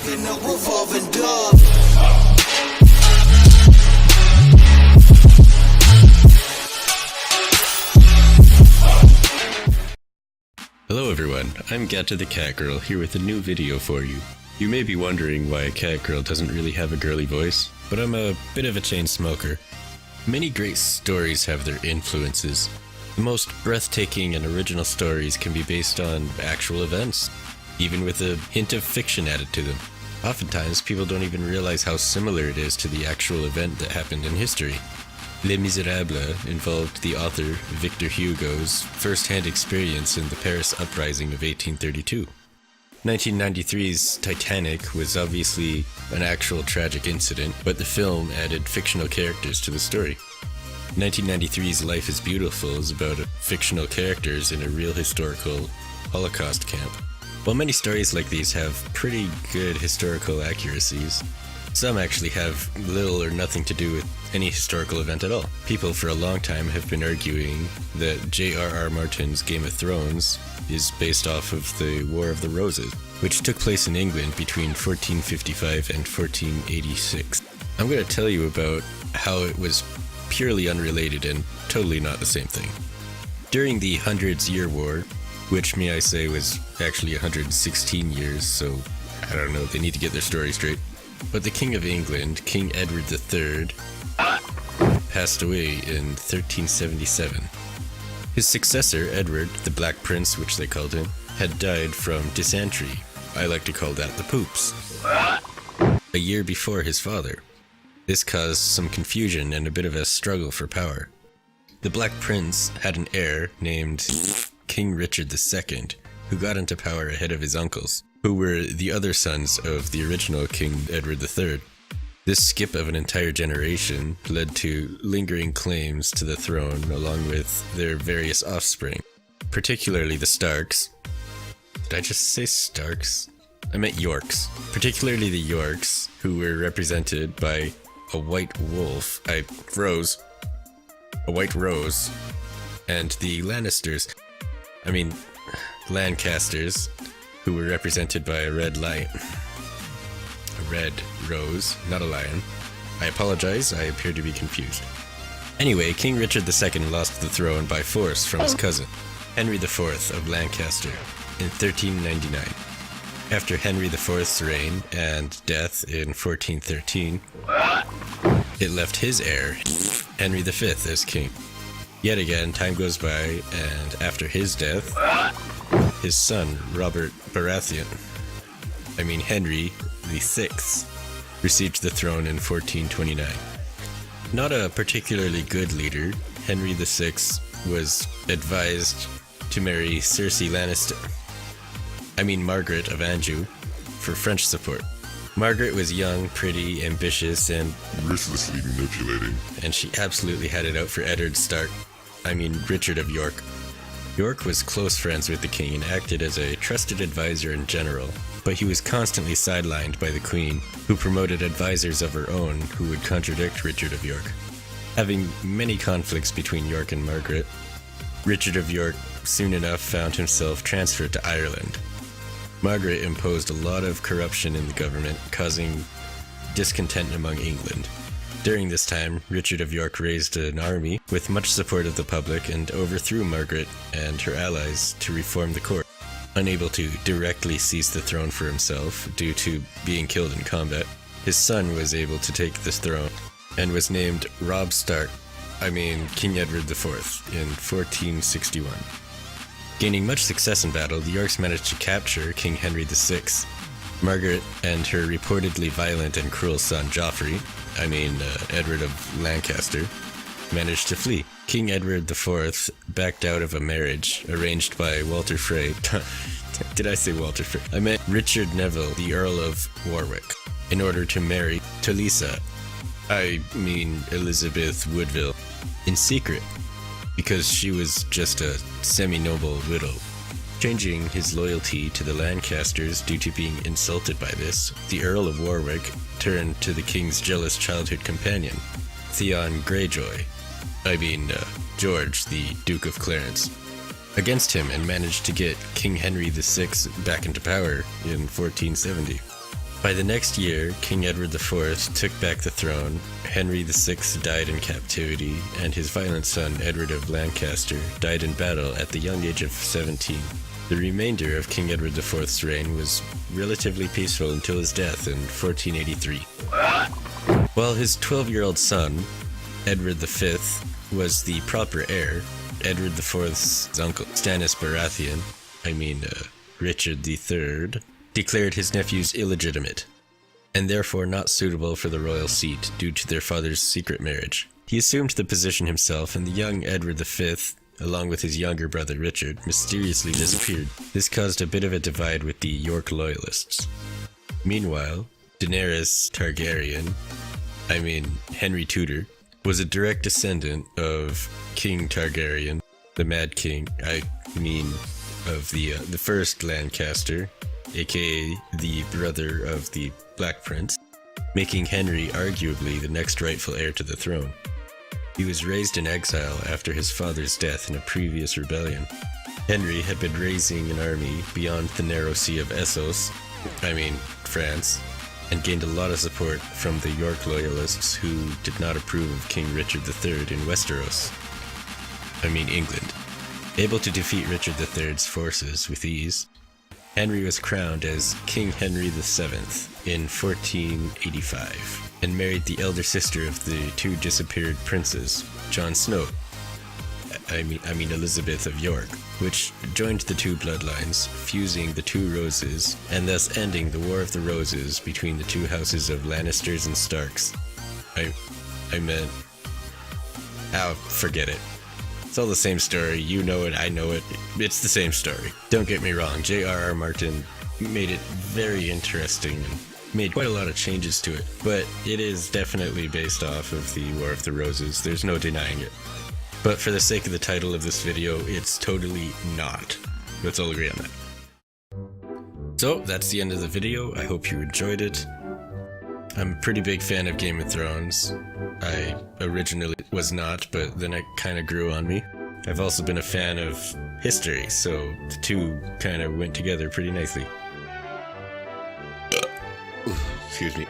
rocking a revolving door. Hello everyone, I'm Gata the Catgirl here with a new video for you. You may be wondering why a Catgirl doesn't really have a girly voice, but I'm a bit of a chain smoker. Many great stories have their influences. The most breathtaking and original stories can be based on actual events, even with a hint of fiction added to them. Oftentimes, people don't even realize how similar it is to the actual event that happened in history. Les Miserables involved the author Victor Hugo's first-hand experience in the Paris Uprising of 1832. 1993's Titanic was obviously an actual tragic incident, but the film added fictional characters to the story. 1993's Life is Beautiful is about fictional characters in a real historical Holocaust camp. While many stories like these have pretty good historical accuracies, some actually have little or nothing to do with any historical event at all. People for a long time have been arguing that J.R.R. Martin's Game of Thrones is based off of the War of the Roses, which took place in England between 1455 and 1486. I'm going to tell you about how it was purely unrelated and totally not the same thing. During the Hundred's Year War, which may I say was actually 116 years, so I don't know, they need to get their story straight. But the King of England, King Edward III, passed away in 1377. His successor, Edward, the Black Prince, which they called him, had died from dysentery. I like to call that the poops. A year before his father. This caused some confusion and a bit of a struggle for power. The Black Prince had an heir named King Richard II, who got into power ahead of his uncles, who were the other sons of the original King Edward III. This skip of an entire generation led to lingering claims to the throne along with their various offspring, particularly the Starks. Did I just say Starks? I meant Yorks. Particularly the Yorks, who were represented by a white wolf, a white rose, and the Lancasters, who were represented by a red lion. A red rose, not a lion. I apologize, I appear to be confused. Anyway, King Richard II lost the throne by force from his cousin, Henry IV of Lancaster, in 1399. After Henry IV's reign and death in 1413, it left his heir, Henry V, as king. Yet again, time goes by, and after his death, his son, Robert Baratheon, Henry VI, received the throne in 1429. Not a particularly good leader, Henry VI was advised to marry Margaret of Anjou, for French support. Margaret was young, pretty, ambitious, and mercilessly manipulating. And she absolutely had it out for Richard of York. York was close friends with the king and acted as a trusted advisor in general, but he was constantly sidelined by the queen, who promoted advisors of her own who would contradict Richard of York. Having many conflicts between York and Margaret, Richard of York soon enough found himself transferred to Ireland. Margaret imposed a lot of corruption in the government, causing discontent among England. During this time, Richard of York raised an army with much support of the public and overthrew Margaret and her allies to reform the court. Unable to directly seize the throne for himself due to being killed in combat, his son was able to take this throne and was named King Edward IV in 1461. Gaining much success in battle, the Yorks managed to capture King Henry VI. Margaret and her reportedly violent and cruel son Joffrey, Edward of Lancaster, managed to flee. King Edward IV backed out of a marriage arranged by Walter Frey. Did I say Walter Frey? I meant Richard Neville, the Earl of Warwick, in order to marry Talisa, Elizabeth Woodville, in secret, because she was just a semi-noble widow. Changing his loyalty to the Lancasters due to being insulted by this, the Earl of Warwick turned to the king's jealous childhood companion, Theon Greyjoy, George, the Duke of Clarence, against him and managed to get King Henry VI back into power in 1470. By the next year, King Edward IV took back the throne, Henry VI died in captivity, and his violent son Edward of Lancaster died in battle at the young age of 17. The remainder of King Edward IV's reign was relatively peaceful until his death in 1483. While his 12-year-old son, Edward V, was the proper heir, Edward IV's uncle, Stannis Baratheon, Richard III, declared his nephews illegitimate, and therefore not suitable for the royal seat due to their father's secret marriage. He assumed the position himself, and the young Edward V, along with his younger brother Richard, mysteriously disappeared. This caused a bit of a divide with the York loyalists. Meanwhile, Daenerys Targaryen, Henry Tudor, was a direct descendant of King Targaryen, the Mad King, of the first Lancaster, aka the brother of the Black Prince, making Henry arguably the next rightful heir to the throne. He was raised in exile after his father's death in a previous rebellion. Henry had been raising an army beyond the narrow sea of Essos, France, and gained a lot of support from the York loyalists who did not approve of King Richard III in Westeros. England. Able to defeat Richard III's forces with ease, Henry was crowned as King Henry VII in 1485 and married the elder sister of the two disappeared princes, Jon Snow, Elizabeth of York, which joined the two bloodlines, fusing the two roses and thus ending the War of the Roses between the two houses of Lannisters and Starks. Forget it. It's all the same story. You know it, I know it. It's the same story. Don't get me wrong, J.R.R. Martin made it very interesting and made quite a lot of changes to it, but it is definitely based off of the War of the Roses. There's no denying it. But for the sake of the title of this video, it's totally not. Let's all agree on that. So, that's the end of the video. I hope you enjoyed it. I'm a pretty big fan of Game of Thrones. I originally was not, but then it kind of grew on me. I've also been a fan of history, so the two kind of went together pretty nicely. Excuse me.